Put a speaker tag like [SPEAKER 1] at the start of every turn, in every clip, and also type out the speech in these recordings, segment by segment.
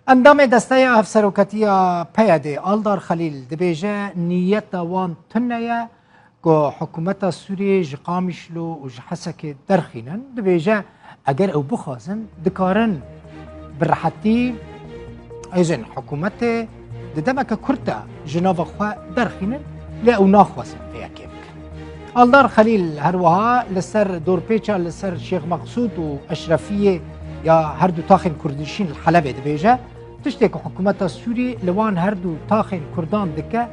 [SPEAKER 1] اندام دسته افسروکتی پیاده آلدار خلیل دبیجه نیت وان تنیه که حکومت سوریه جقامشلو و جحسک درخینن دبیجه اگر او بخوازن دکارن برحتی ایزن حکومت دمک کرتا جناب خواه درخینن لی او ناخوازن فیاکی بکن آلدار خلیل هروها لسر دورپیچا لسر شیخ مقصود و اشرفیه یا هر دو تاخین کردشین الحلبه دبیجه تشتی که حکومت سوری لوان هر دو تاخین کردان دکه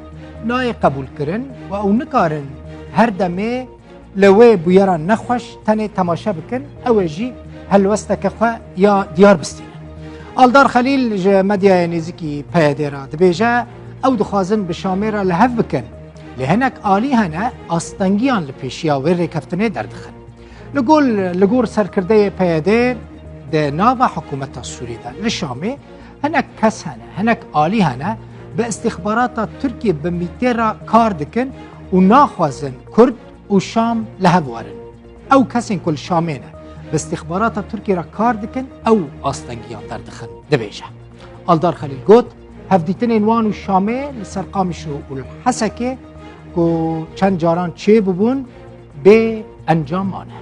[SPEAKER 1] نای قبول کرن و او نکارن هر دمه لوی بویران نخوش تنه تماشا بکن او جی هلوسته خواه یا دیار بستینن آلدار خلیل جه مدیا نزیکی پیاده را دبیجه او دخوازن بشامه را لحف بکن لهنک آلی هنه آستنگیان لپیشیا و ریکفتنه دردخن لگور سرکرده پیاده ده ناو حکومت سوری ده لشامه هنک کس هنه هنک آلی هنه به استخبارات ترکیه به میتر کار دکن و ناخوازن کرد و شام لحف وارن او کسین کل شامینه به استخبارات ترکیه را کار دکن او آستنگیان دردخن دبیجه آلدار خلیل گوت هفدیتن انوان و شامه لسرقامش و الحسکه که چند جاران چه ببون به انجام آنه